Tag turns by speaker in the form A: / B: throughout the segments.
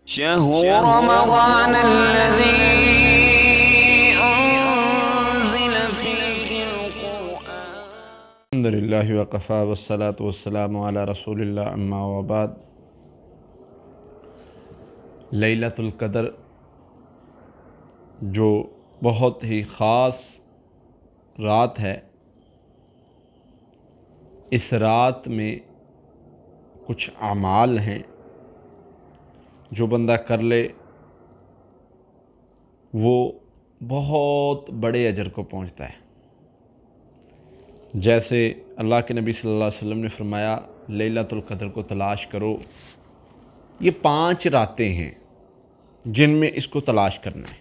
A: شهر رمضان الذي أنزل فيه القرآن.
B: الحمد للہ وقفا والصلاة والسلام علی رسول اللہ اما وبعد. لیلۃ القدر جو بہت ہی خاص رات ہے، اس رات میں کچھ اعمال ہیں جو بندہ کر لے وہ بہت بڑے اجر کو پہنچتا ہے. جیسے اللہ کے نبی صلی اللہ علیہ وسلم نے فرمایا لیلۃ القدر کو تلاش کرو. یہ 5 راتیں ہیں جن میں اس کو تلاش کرنا ہے.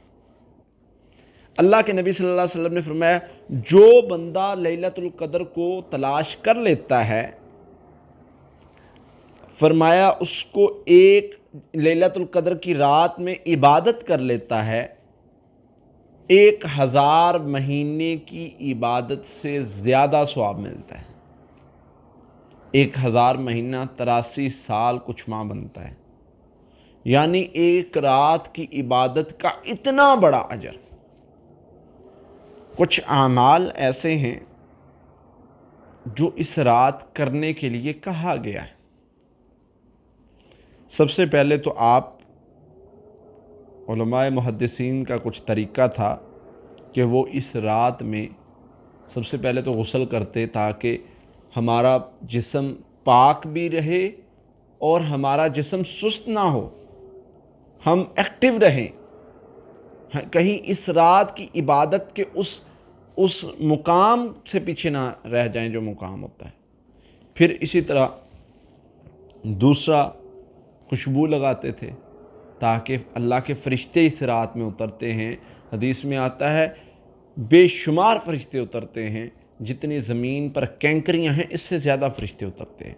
B: اللہ کے نبی صلی اللہ علیہ وسلم نے فرمایا جو بندہ لیلۃ القدر کو تلاش کر لیتا ہے، فرمایا اس کو ایک لیلۃ القدر کی رات میں عبادت کر لیتا ہے، 1000 مہینے کی عبادت سے زیادہ ثواب ملتا ہے. 1000 مہینہ 83 سال کچھ ماہ بنتا ہے، یعنی ایک رات کی عبادت کا اتنا بڑا اجر. کچھ اعمال ایسے ہیں جو اس رات کرنے کے لیے کہا گیا ہے. سب سے پہلے تو آپ علماء محدثین کا کچھ طریقہ تھا کہ وہ اس رات میں سب سے پہلے تو غسل کرتے تاکہ ہمارا جسم پاک بھی رہے اور ہمارا جسم سست نہ ہو، ہم ایکٹیو رہیں، کہیں اس رات کی عبادت کے اس مقام سے پیچھے نہ رہ جائیں جو مقام ہوتا ہے. پھر اسی طرح دوسرا خوشبو لگاتے تھے تاکہ اللہ کے فرشتے اس رات میں اترتے ہیں. حدیث میں آتا ہے بے شمار فرشتے اترتے ہیں، جتنی زمین پر کینکریاں ہیں اس سے زیادہ فرشتے اترتے ہیں،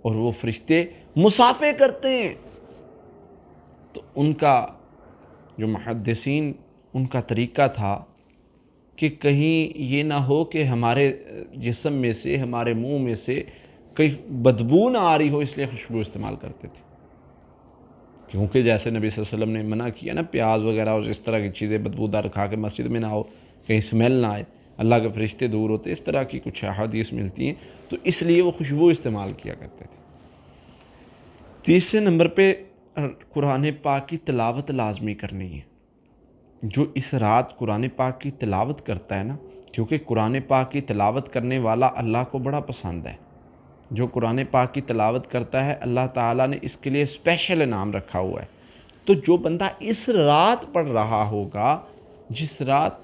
B: اور وہ فرشتے مصافحے کرتے ہیں. تو ان کا جو محدثین ان کا طریقہ تھا کہ کہیں یہ نہ ہو کہ ہمارے جسم میں سے، ہمارے منہ میں سے کہیں بدبو نہ آ رہی ہو، اس لیے خوشبو استعمال کرتے تھے. کیونکہ جیسے نبی صلی اللہ علیہ وسلم نے منع کیا نا، پیاز وغیرہ اور اس طرح کی چیزیں بدبودار کھا کے مسجد میں نہ ہو، کہیں اسمیل نہ آئے، اللہ کے فرشتے دور ہوتے، اس طرح کی کچھ احادیث ملتی ہیں، تو اس لیے وہ خوشبو استعمال کیا کرتے تھے. تیسرے نمبر پہ قرآن پاک کی تلاوت لازمی کرنی ہے. جو اس رات قرآن پاک کی تلاوت کرتا ہے نا، کیونکہ قرآن پاک کی تلاوت کرنے والا اللہ کو بڑا پسند ہے. جو قرآن پاک کی تلاوت کرتا ہے اللہ تعالیٰ نے اس کے لیے اسپیشل انعام رکھا ہوا ہے. تو جو بندہ اس رات پڑھ رہا ہوگا، جس رات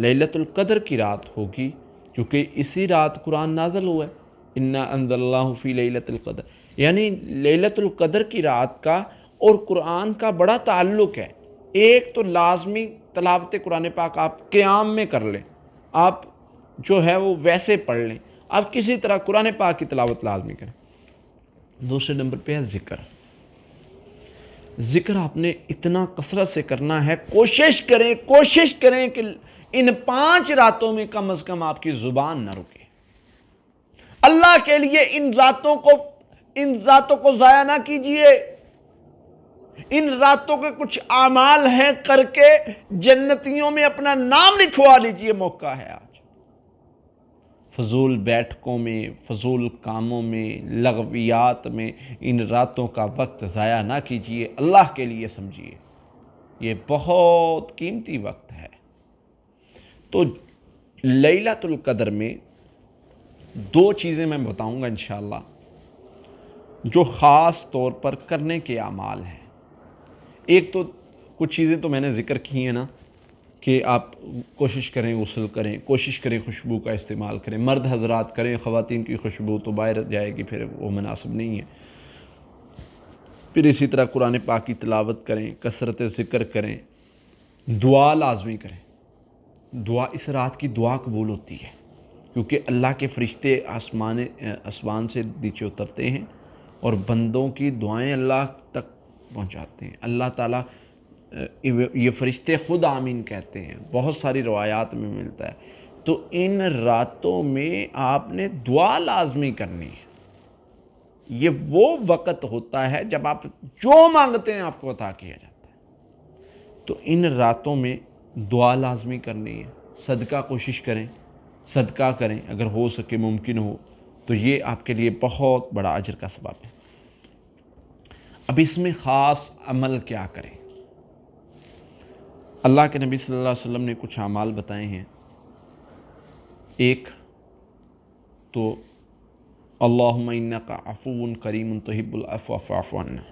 B: لیلۃ القدر کی رات ہوگی، کیونکہ اسی رات قرآن نازل ہوا ہے، انا انزلناہ فی لیلۃ القدر، یعنی لیلۃ القدر کی رات کا اور قرآن کا بڑا تعلق ہے. ایک تو لازمی تلاوت قرآن پاک آپ قیام میں کر لیں، آپ جو ہے وہ ویسے پڑھ لیں، آپ کسی طرح قرآن پاک کی تلاوت لازمی کریں. دوسرے نمبر پہ ہے ذکر آپ نے اتنا کثرت سے کرنا ہے. کوشش کریں کہ ان 5 راتوں میں کم از کم آپ کی زبان نہ رکے. اللہ کے لیے ان راتوں کو ضائع نہ کیجئے. ان راتوں کے کچھ اعمال ہیں، کر کے جنتیوں میں اپنا نام لکھوا لیجئے. موقع ہے آج. فضول بیٹھکوں میں، فضول کاموں میں، لغویات میں ان راتوں کا وقت ضائع نہ کیجیے. اللہ کے لیے سمجھیے، یہ بہت قیمتی وقت ہے. تو لیلۃ القدر میں 2 چیزیں میں بتاؤں گا انشاءاللہ جو خاص طور پر کرنے کے اعمال ہیں. ایک تو کچھ چیزیں تو میں نے ذکر کی ہیں نا، کہ آپ کوشش کریں غسل کریں، کوشش کریں خوشبو کا استعمال کریں. مرد حضرات کریں، خواتین کی خوشبو تو باہر جائے گی، پھر وہ مناسب نہیں ہے. پھر اسی طرح قرآن پاک کی تلاوت کریں، کثرت ذکر کریں، دعا لازمی کریں. دعا، اس رات کی دعا قبول ہوتی ہے کیونکہ اللہ کے فرشتے آسمان سے نیچے اترتے ہیں اور بندوں کی دعائیں اللہ تک پہنچاتے ہیں. اللہ تعالیٰ یہ فرشتے خود آمین کہتے ہیں، بہت ساری روایات میں ملتا ہے. تو ان راتوں میں آپ نے دعا لازمی کرنی ہے. یہ وہ وقت ہوتا ہے جب آپ جو مانگتے ہیں آپ کو عطا کیا جاتا ہے۔ تو ان راتوں میں دعا لازمی کرنی ہے، صدقہ کوشش کریں، صدقہ کریں اگر ہو سکے، ممکن ہو تو یہ آپ کے لیے بہت بڑا اجر کا سبب ہے۔ اب اس میں خاص عمل کیا کریں؟ اللہ کے نبی صلی اللہ علیہ وسلم نے کچھ اعمال بتائے ہیں۔ ایک تو اللہم انک عفو کریم تحب العفو فاعف عنا۔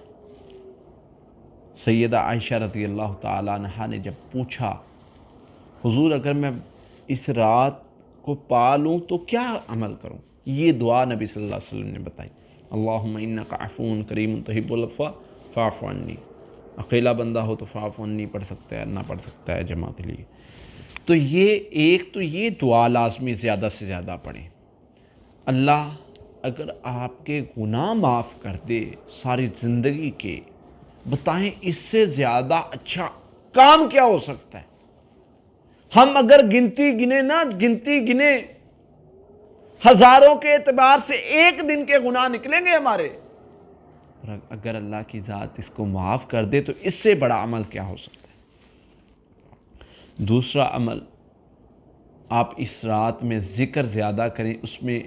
B: سیدہ عائشہ رضی اللہ تعالیٰ عنہا نے جب پوچھا حضور اگر میں اس رات کو پا لوں تو کیا عمل کروں، یہ دعا نبی صلی اللہ علیہ وسلم نے بتائی، اللہم انک عفو کریم تحب العفو فاعف عنی۔ اکیلا بندہ ہو تو فاعف عنی پڑھ سکتا ہے، نہ پڑھ سکتا ہے جمع کے لیے۔ تو یہ دعا لازمی زیادہ سے زیادہ پڑھیں۔ اللہ اگر آپ کے گناہ معاف کر دے ساری زندگی کے، بتائیں اس سے زیادہ اچھا کام کیا ہو سکتا ہے؟ ہم اگر گنتی گنے ہزاروں کے اعتبار سے ایک دن کے گناہ نکلیں گے ہمارے، اور اگر اللہ کی ذات اس کو معاف کر دے تو اس سے بڑا عمل کیا ہو سکتا ہے؟ دوسرا عمل، آپ اس رات میں ذکر زیادہ کریں، اس میں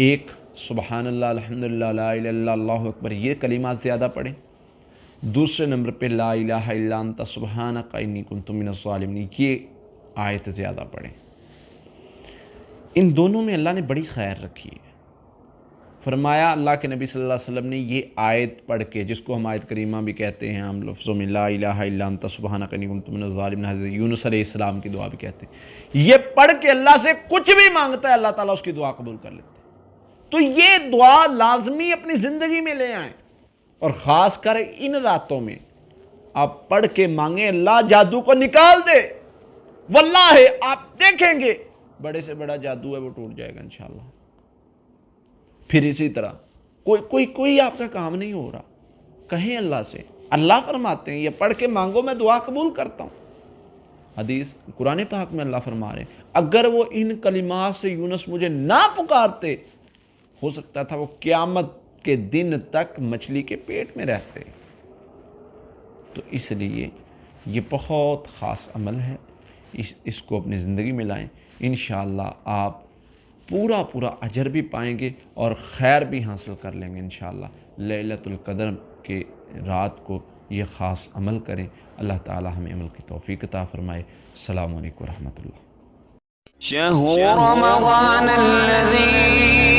B: ایک سبحان اللہ، الحمدللہ، لا الہ الا اللہ، اللہ اکبر، یہ کلمات زیادہ پڑھیں۔ دوسرے نمبر پہ لا الہ الا انت سبحانک انی کنت من الظالمین، یہ آیت زیادہ پڑھیں۔ ان دونوں میں اللہ نے بڑی خیر رکھی ہے۔ فرمایا اللہ کے نبی صلی اللہ علیہ وسلم نے یہ آیت پڑھ کے، جس کو ہم آیت کریمہ بھی کہتے ہیں، ہم لفظوں میں لا الہ الا انت سبحانک انی کنت من الظالمین، حضرت یونس علیہ السلام کی دعا بھی کہتے ہیں، یہ پڑھ کے اللہ سے کچھ بھی مانگتا ہے اللہ تعالیٰ اس کی دعا قبول کر لیتے ہیں۔ تو یہ دعا لازمی اپنی زندگی میں لے آئیں، اور خاص کر ان راتوں میں آپ پڑھ کے مانگیں، اللہ جادو کو نکال دے، واللہ آپ دیکھیں گے بڑے سے بڑا جادو ہے وہ ٹوٹ جائے گا انشاءاللہ۔ پھر اسی طرح کوئی آپ کا کام نہیں ہو رہا، کہیں اللہ سے، اللہ فرماتے ہیں یہ پڑھ کے مانگو میں دعا قبول کرتا ہوں۔ حدیث قرآن پاک میں اللہ فرما رہے ہیں اگر وہ ان کلمات سے یونس مجھے نہ پکارتے، ہو سکتا تھا وہ قیامت کے دن تک مچھلی کے پیٹ میں رہتے۔ تو اس لیے یہ بہت خاص عمل ہے، اس کو اپنی زندگی میں لائیں، انشاءاللہ آپ پورا اجر بھی پائیں گے اور خیر بھی حاصل کر لیں گے انشاءاللہ۔ لیلۃ القدر کے رات کو یہ خاص عمل کریں، اللہ تعالی ہمیں عمل کی توفیق عطا فرمائے۔ السلام علیکم ورحمۃ اللہ۔
A: شهر رمضان الذي